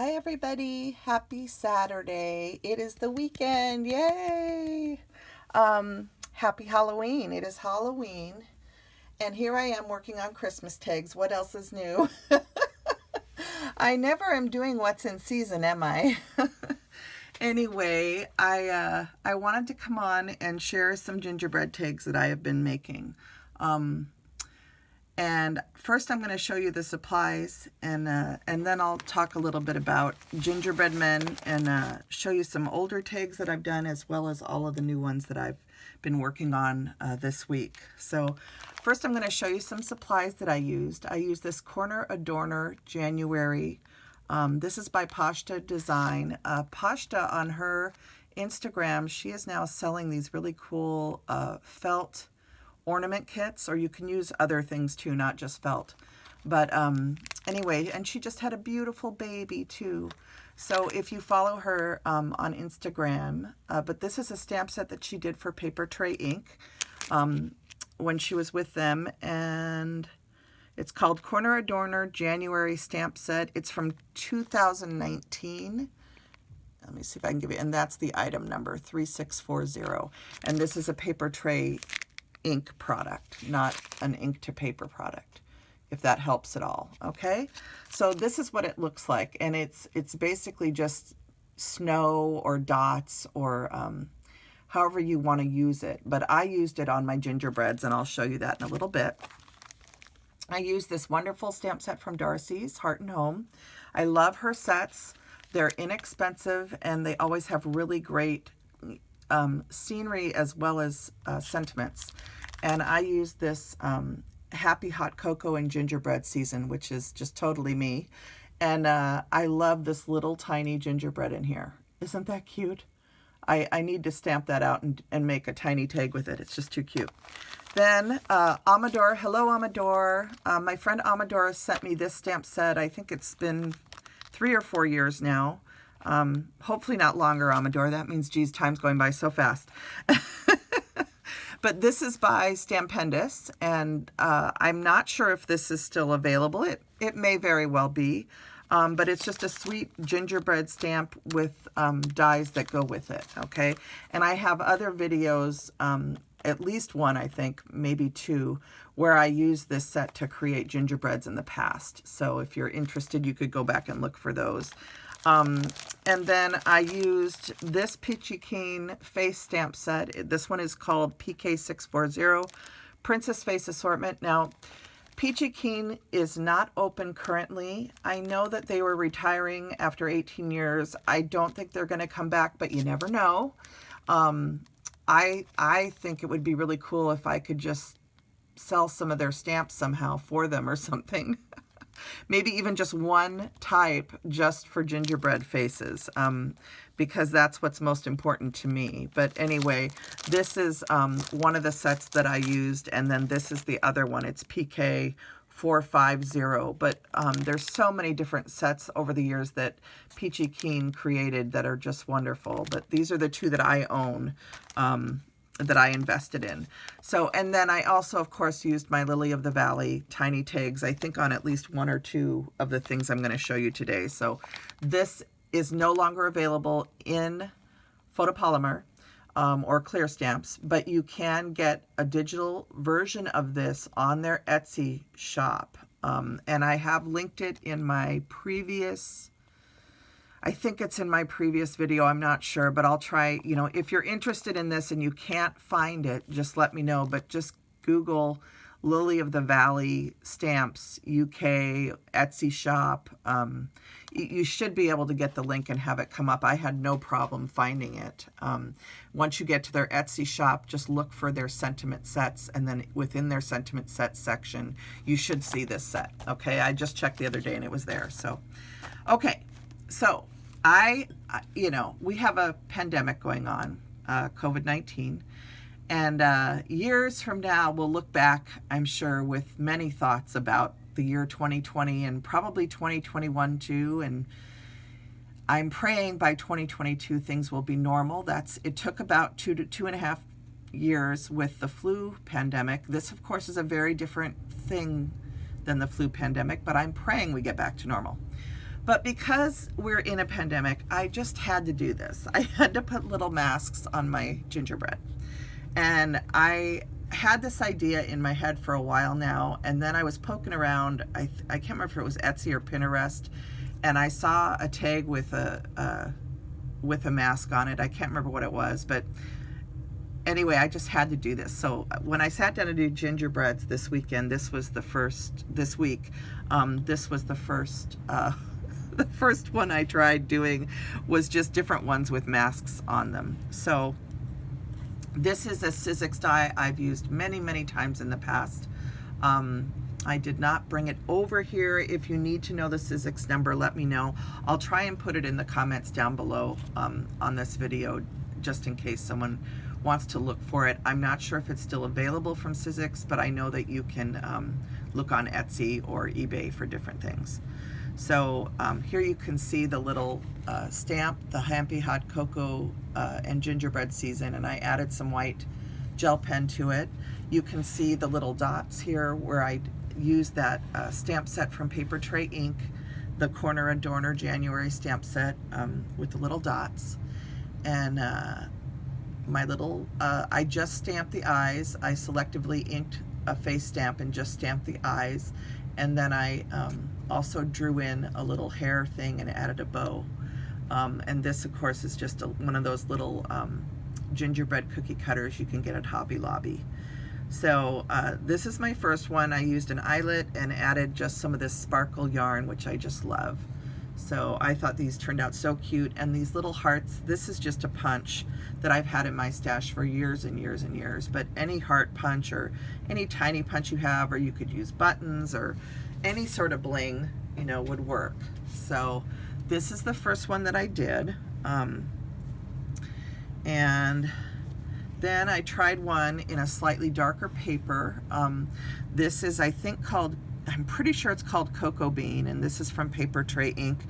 Hi everybody, happy Saturday. It is the weekend. Yay! Happy Halloween. It is Halloween. And here I am working on Christmas tags. What else is new? I never am doing what's in season, am I? Anyway, I wanted to come on and share some gingerbread tags that I have been making. And first I'm going to show you the supplies, and then I'll talk a little bit about Gingerbead Man and show you some older tags that I've done, as well as all of the new ones that I've been working on this week. So first I'm going to show you some supplies that I used. I used this Corner Adorner January. This is by Pashta Design. Pashta, on her Instagram, she is now selling these really cool felt ornament kits, or you can use other things too, not just felt. But anyway, and she just had a beautiful baby too. So if you follow her on Instagram, but this is a stamp set that she did for Paper Tray Ink when she was with them, and it's called Corner Adorner January Stamp Set. It's from 2019. Let me see if I can give you, and that's the item number 3640. And this is a paper tray ink product, not an ink to paper product, if that helps at all. Okay, so this is what it looks like, and it's basically just snow or dots or however you want to use it, but I used it on my gingerbreads, and I'll show you that in a little bit. I used this wonderful stamp set from Darcie's Heart and Home. I love her sets. They're inexpensive, and they always have really great scenery as well as sentiments. And I use this Happy Hot Cocoa and Gingerbread Season, which is just totally me. And I love this little tiny gingerbread in here. Isn't that cute? I need to stamp that out and make a tiny tag with it. It's just too cute. Then Amador, hello Amador. My friend Amador sent me this stamp set. I think it's been 3 or 4 years now. Hopefully not longer, Amador. That means, geez, time's going by so fast. But this is by Stampendous, and I'm not sure if this is still available. It may very well be, but it's just a sweet gingerbread stamp with dies that go with it, okay? And I have other videos, at least one, I think, maybe 2, where I used this set to create gingerbreads in the past. So if you're interested, you could go back and look for those. And then I used this Peachy Keen face stamp set. This one is called PK640 Princess Face Assortment. Now, Peachy Keen is not open currently. I know that they were retiring after 18 years. I don't think they're going to come back, but you never know. I think it would be really cool if I could just sell some of their stamps somehow for them or something. Maybe even just one type just for gingerbread faces, because that's what's most important to me. But anyway, this is one of the sets that I used, and then this is the other one. It's PK450. But there's so many different sets over the years that Peachy Keen created that are just wonderful. But these are the 2 that I own, that I invested in. So, and then I also, of course, used my Lily of the Valley tiny tags, I think on at least 1 or 2 of the things I'm going to show you today. So this is no longer available in photopolymer or clear stamps, but you can get a digital version of this on their Etsy shop. And I have linked it in my previous, I think it's in my previous video, I'm not sure, but I'll try, you know, if you're interested in this and you can't find it, just let me know, but just Google Lily of the Valley Stamps UK Etsy shop. You should be able to get the link and have it come up. I had no problem finding it. Once you get to their Etsy shop, just look for their sentiment sets, and then within their sentiment sets section, you should see this set. Okay, I just checked the other day and it was there. So, okay. So you know, we have a pandemic going on, COVID-19, and years from now, we'll look back, I'm sure, with many thoughts about the year 2020 and probably 2021 too. And I'm praying by 2022 things will be normal. It took about 2 to 2.5 years with the flu pandemic. This, of course, is a very different thing than the flu pandemic, but I'm praying we get back to normal. But because we're in a pandemic, I just had to do this. I had to put little masks on my gingerbread. And I had this idea in my head for a while now, and then I was poking around. I can't remember if it was Etsy or Pinterest, and I saw a tag with a mask on it. I can't remember what it was, but anyway, I just had to do this. So when I sat down to do gingerbreads this weekend, this was the first the first one I tried doing was just different ones with masks on them. So this is a Sissix die I've used many, many times in the past. I did not bring it over here. If you need to know the Sissix number, let me know. I'll try and put it in the comments down below on this video, just in case someone wants to look for it. I'm not sure if it's still available from Sissix, but I know that you can look on Etsy or eBay for different things. So here you can see the little stamp, the Happy Hot Cocoa and Gingerbread Season, and I added some white gel pen to it. You can see the little dots here where I used that stamp set from Paper Tray Ink, the Corner Adorner January stamp set with the little dots. And my little, I just stamped the eyes. I selectively inked a face stamp and just stamped the eyes. And then I also drew in a little hair thing and added a bow. And this, of course, is just one of those little gingerbread cookie cutters you can get at Hobby Lobby. So this is my first one. I used an eyelet and added just some of this sparkle yarn, which I just love. So I thought these turned out so cute. And these little hearts, this is just a punch that I've had in my stash for years and years and years. But any heart punch or any tiny punch you have, or you could use buttons or any sort of bling, you know, would work. So this is the first one that I did. And then I tried one in a slightly darker paper. This is, I think, I'm pretty sure it's called Cocoa Bean, and this is from Paper Tray Ink.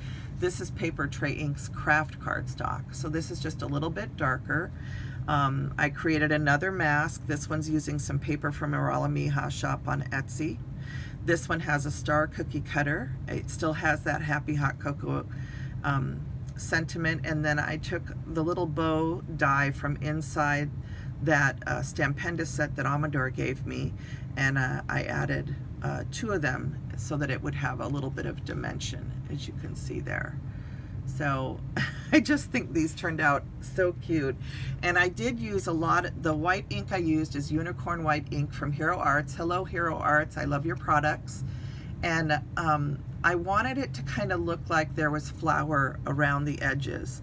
This is Paper Tray Ink's craft cardstock. So this is just a little bit darker. I created another mask. This one's using some paper from Arala Mija shop on Etsy. This one has a star cookie cutter. It still has that Happy Hot Cocoa sentiment. And then I took the little bow die from inside that Stampenda set that Amador gave me, and I added 2 of them so that it would have a little bit of dimension, as you can see there. So I just think these turned out so cute. And I did use a lot of, the white ink I used is Unicorn White ink from Hero Arts. Hello, Hero Arts, I love your products. And I wanted it to kind of look like there was flour around the edges.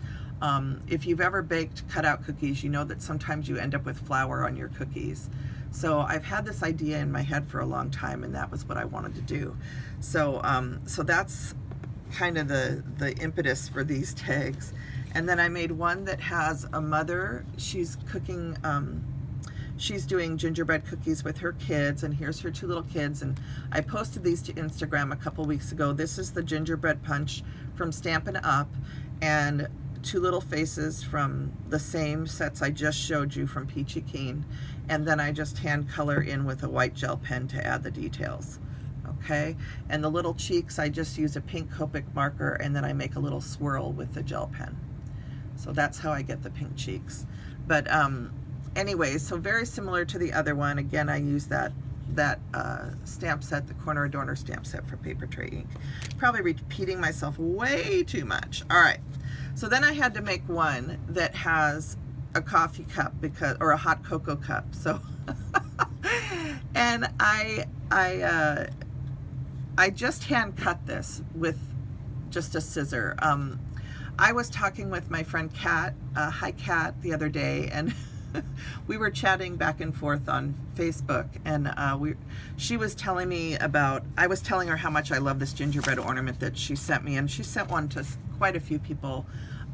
If you've ever baked cutout cookies, you know that sometimes you end up with flour on your cookies. So I've had this idea in my head for a long time, and that was what I wanted to do. So so that's kind of the impetus for these tags. And then I made one that has a mother. She's cooking, she's doing gingerbread cookies with her kids, and here's her 2 little kids. And I posted these to Instagram a couple weeks ago. This is the gingerbread punch from Stampin' Up, and 2 little faces from the same sets I just showed you from Peachy Keen. And then I just hand color in with a white gel pen to add the details. Okay, and the little cheeks, I just use a pink Copic marker, and then I make a little swirl with the gel pen. So that's how I get the pink cheeks. But anyway, so very similar to the other one. Again, I use that stamp set, the Corner Adorner stamp set from Paper Tray Ink. Probably repeating myself way too much. All right, so then I had to make one that has a coffee cup, because, or a hot cocoa cup. So and I just hand cut this with just a scissor. I was talking with my friend Kat, hi Kat, the other day, and we were chatting back and forth on Facebook, and she was telling me about, I was telling her how much I love this gingerbread ornament that she sent me, and she sent one to quite a few people.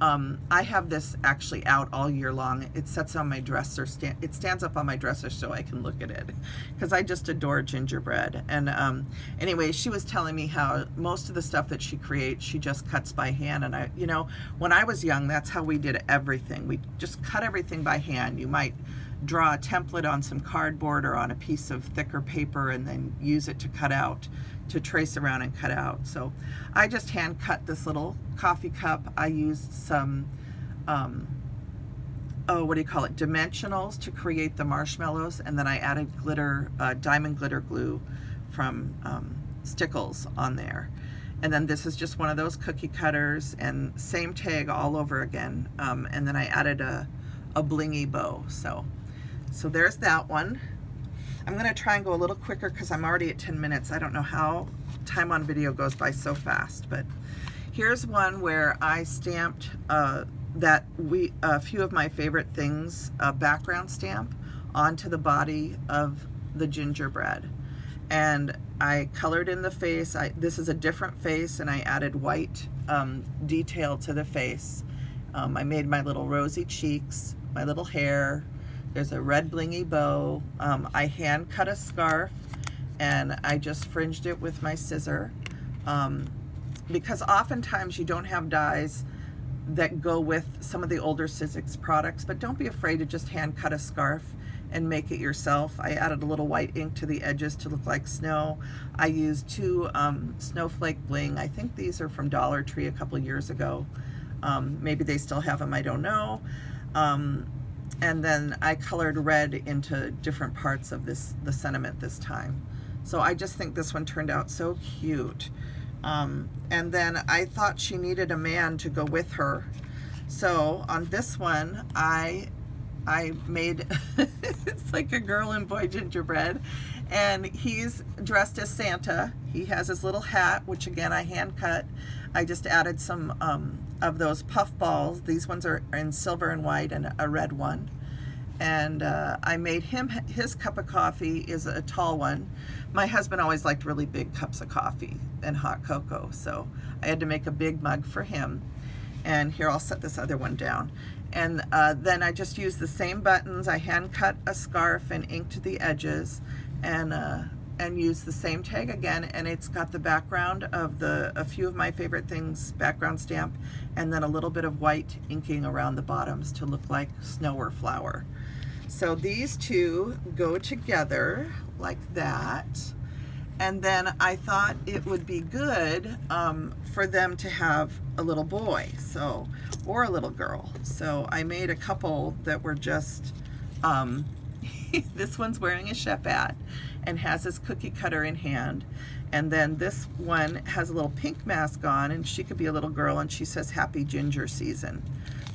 I have this actually out all year long. It sits on my dresser, it stands up on my dresser so I can look at it, because I just adore gingerbread. And anyway, she was telling me how most of the stuff that she creates, she just cuts by hand. And I, you know, when I was young, that's how we did everything. We just cut everything by hand. You might draw a template on some cardboard or on a piece of thicker paper and then use it to cut out trace around and cut out. So I just hand cut this little coffee cup. I used some, what do you call it, dimensionals to create the marshmallows, and then I added glitter, diamond glitter glue from Stickles on there. And then this is just one of those cookie cutters, and same tag all over again. And then I added a blingy bow. So there's that one. I'm gonna try and go a little quicker because I'm already at 10 minutes. I don't know how time on video goes by so fast, but here's one where I stamped a few of my favorite things, background stamp onto the body of the gingerbread. And I colored in the face. This is a different face, and I added white detail to the face. I made my little rosy cheeks, my little hair. There's a red blingy bow. I hand cut a scarf, and I just fringed it with my scissor. Because oftentimes you don't have dies that go with some of the older Sissix products, but don't be afraid to just hand cut a scarf and make it yourself. I added a little white ink to the edges to look like snow. I used 2 snowflake bling. I think these are from Dollar Tree a couple years ago. Maybe they still have them, I don't know. And then I colored red into different parts of the sentiment this time. So I just think this one turned out so cute. And then I thought she needed a man to go with her. So on this one, I made, it's like a girl and boy gingerbread, and he's dressed as Santa. He has his little hat, which again I hand cut. I just added some of those puff balls. These ones are in silver and white, and a red one. And I made him, his cup of coffee is a tall one. My husband always liked really big cups of coffee and hot cocoa, so I had to make a big mug for him. And here, I'll set this other one down. And then I just used the same buttons. I hand cut a scarf and inked the edges, and used the same tag again, and it's got the background of a few of my favorite things background stamp, and then a little bit of white inking around the bottoms to look like snow or flower. So these two go together like that. And then I thought it would be good for them to have a little boy, or a little girl. So I made a couple that were just, this one's wearing a chef hat and has his cookie cutter in hand. And then this one has a little pink mask on, and she could be a little girl, and she says Happy Ginger Season.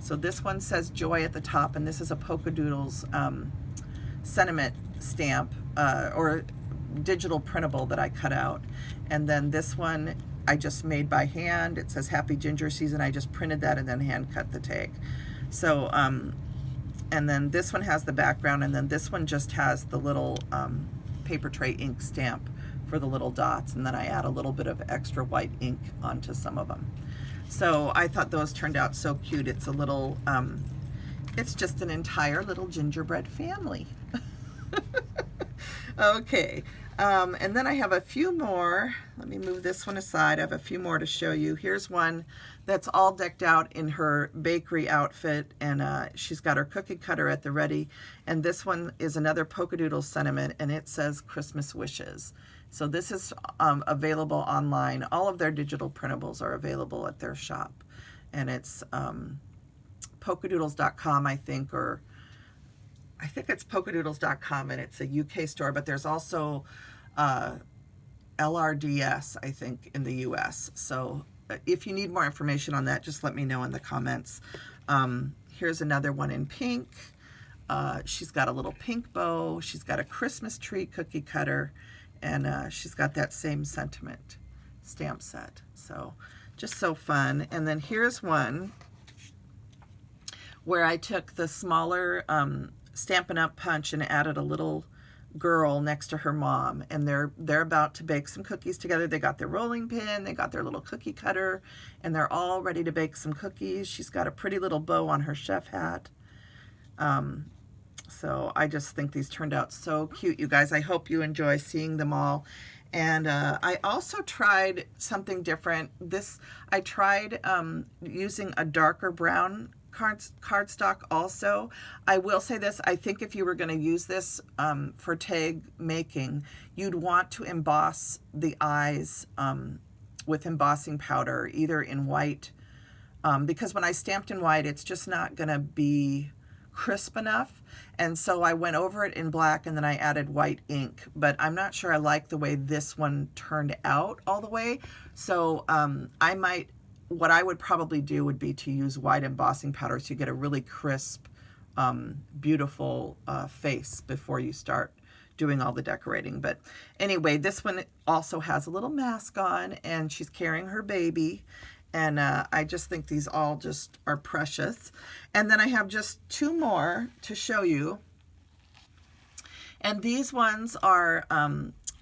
So this one says joy at the top, and this is a Polka Doodles sentiment stamp, or digital printable that I cut out. And then this one I just made by hand. It says Happy Ginger Season. I just printed that and then hand cut the tag. So and then this one has the background, and then this one just has the little paper tray ink stamp for the little dots, and then I add a little bit of extra white ink onto some of them. So I thought those turned out so cute. It's a little it's just an entire little gingerbread family. Okay, and then I have a few more. Let me move this one aside. I have a few more to show you. Here's one that's all decked out in her bakery outfit, and she's got her cookie cutter at the ready. And this one is another Polka Doodle sentiment, and it says Christmas Wishes. So this is available online. All of their digital printables are available at their shop, and it's polkadoodles.com, I think, or I think it's polkadoodles.com, and it's a UK store, but there's also LRDS, I think, in the US. So if you need more information on that, just let me know in the comments. Here's another one in pink. She's got a little pink bow. She's got a Christmas tree cookie cutter, and she's got that same sentiment stamp set. So just so fun. And then here's one where I took the smaller Stampin' Up! Punch and added a little girl next to her mom, and they're about to bake some cookies together. They got their rolling pin, they got their little cookie cutter, and they're all ready to bake some cookies. She's got a pretty little bow on her chef hat. So I just think these turned out so cute, you guys. I hope you enjoy seeing them all. And I also tried something different. I tried using a darker brown cardstock also. I will say this, I think if you were going to use this for tag making, you'd want to emboss the eyes with embossing powder, either in white, because when I stamped in white, it's just not going to be crisp enough. And so I went over it in black and then I added white ink, but I'm not sure I like the way this one turned out all the way. So what I would probably do would be to use white embossing powder so you get a really crisp, beautiful face before you start doing all the decorating. But anyway, this one also has a little mask on and she's carrying her baby. And I just think these all just are precious. And then I have just two more to show you. And these ones are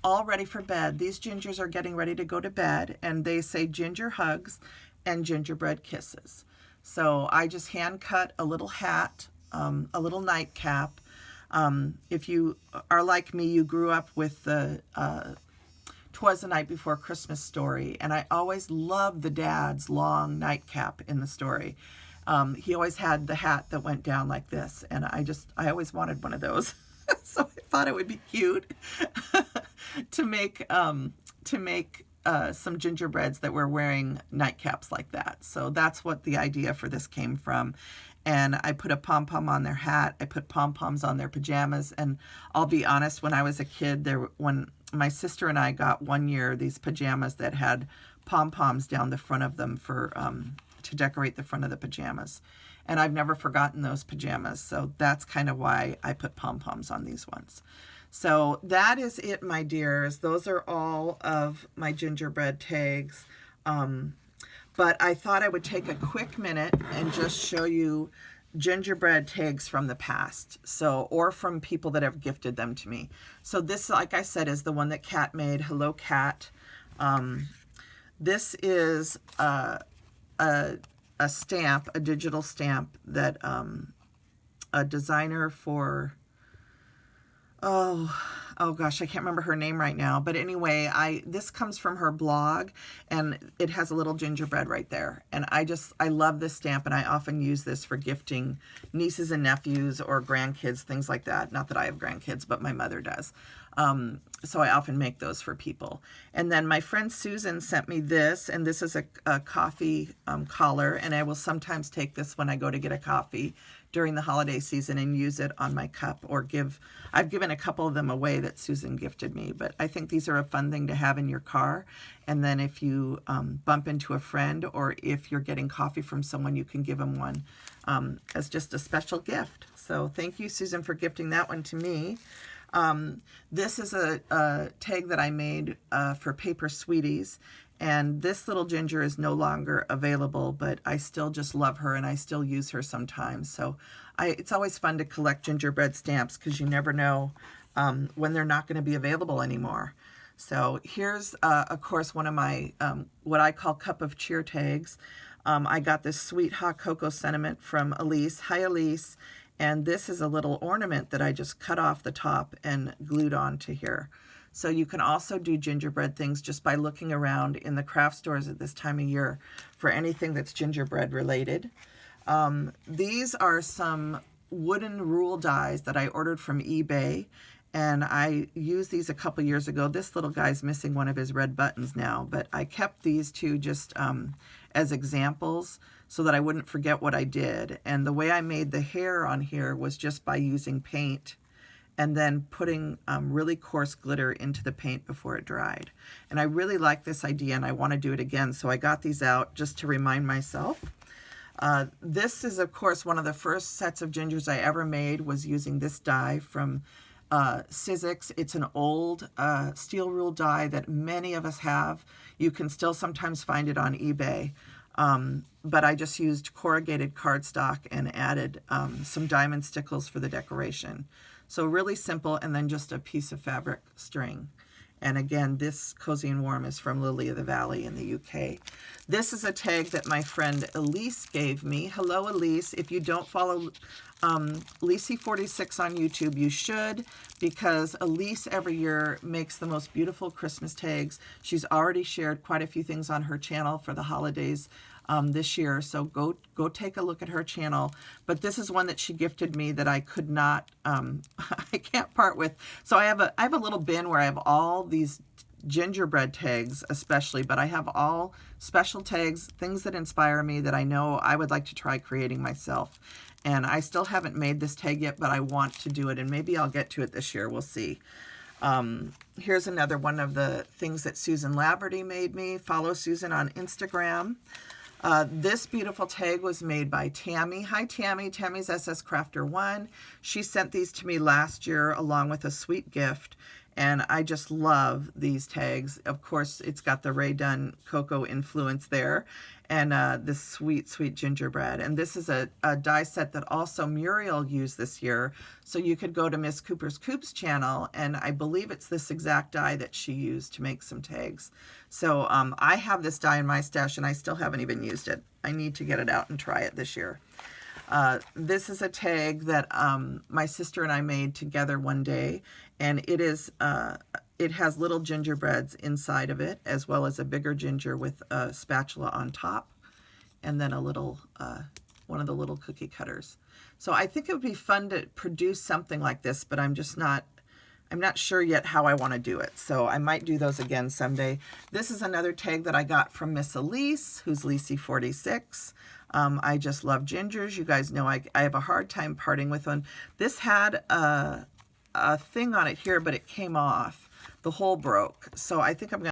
all ready for bed. These gingers are getting ready to go to bed. And they say ginger hugs and gingerbread kisses. So I just hand cut a little hat, a little nightcap. If you are like me, you grew up with the 'Twas the Night Before Christmas story, and I always loved the dad's long nightcap in the story. He always had the hat that went down like this, and I always wanted one of those. So I thought it would be cute to make some gingerbreads that were wearing nightcaps like that. So that's what the idea for this came from. And I put a pom-pom on their hat. I put pom-poms on their pajamas. And I'll be honest, when I was a kid, when my sister and I got one year these pajamas that had pom-poms down the front of them for to decorate the front of the pajamas. And I've never forgotten those pajamas. So that's kind of why I put pom-poms on these ones. So that is it, my dears. Those are all of my gingerbread tags. But I thought I would take a quick minute and just show you gingerbread tags from the past, or from people that have gifted them to me. So this, like I said, is the one that Kat made. Hello, Kat. This is a stamp, a digital stamp that a designer for, oh gosh, I can't remember her name right now. But anyway, this comes from her blog, and it has a little gingerbread right there. And I love this stamp, and I often use this for gifting nieces and nephews or grandkids, things like that. Not that I have grandkids, but my mother does. So I often make those for people. And then my friend Susan sent me this, and this is a coffee collar, and I will sometimes take this when I go to get a coffee during the holiday season and use it on my cup, or I've given a couple of them away that Susan gifted me, but I think these are a fun thing to have in your car. And then if you bump into a friend, or if you're getting coffee from someone, you can give them one as just a special gift. So thank you, Susan, for gifting that one to me. This is a tag that I made for Paper Sweeties, and this little ginger is no longer available, but I still just love her and I still use her sometimes. So it's always fun to collect gingerbread stamps because you never know when they're not going to be available anymore. So here's, of course, one of my what I call cup of cheer tags. I got this Sweet Hot Cocoa Sentiment from Elise. Hi, Elise. And this is a little ornament that I just cut off the top and glued onto here. So you can also do gingerbread things just by looking around in the craft stores at this time of year for anything that's gingerbread related. These are some wooden rule dies that I ordered from eBay, and I used these a couple years ago. This little guy's missing one of his red buttons now, but I kept these two just as examples so that I wouldn't forget what I did. And the way I made the hair on here was just by using paint and then putting really coarse glitter into the paint before it dried. And I really like this idea, and I want to do it again, so I got these out just to remind myself. This is, of course, one of the first sets of gingers I ever made was using this die from Sissix. It's an old steel rule die that many of us have. You can still sometimes find it on eBay. But I just used corrugated cardstock and added some diamond stickles for the decoration. So really simple, and then just a piece of fabric string. And again, this Cozy and Warm is from Lily of the Valley in the UK. This is a tag that my friend Elise gave me. Hello, Elise. If you don't follow Lacey46 on YouTube, you should, because Elise every year makes the most beautiful Christmas tags. She's already shared quite a few things on her channel for the holidays this year. So go take a look at her channel. But this is one that she gifted me that I could not, I can't part with. So I have a little bin where I have all these gingerbread tags especially, but I have all special tags, things that inspire me that I know I would like to try creating myself. And I still haven't made this tag yet, but I want to do it, and maybe I'll get to it this year. We'll see. Here's another one of the things that Susan Laverty made me. Follow Susan on Instagram. This beautiful tag was made by Tammy. Hi, Tammy. Tammy's SS Crafter 1. She sent these to me last year along with a sweet gift, and I just love these tags. Of course, it's got the Rae Dunn cocoa influence there, and this sweet, sweet gingerbread. And this is a die set that also Muriel used this year. So you could go to Miss Cooper's Coops channel, and I believe it's this exact die that she used to make some tags. So I have this die in my stash, and I still haven't even used it. I need to get it out and try it this year. This is a tag that my sister and I made together one day, and it is it has little gingerbreads inside of it, as well as a bigger ginger with a spatula on top, and then a little one of the little cookie cutters. So I think it would be fun to produce something like this, but I'm not sure yet how I want to do it. So I might do those again someday. This is another tag that I got from Miss Elise, who's Lacey46. I just love gingers. You guys know I have a hard time parting with one. This had a thing on it here, but it came off. The hole broke. So I think I'm going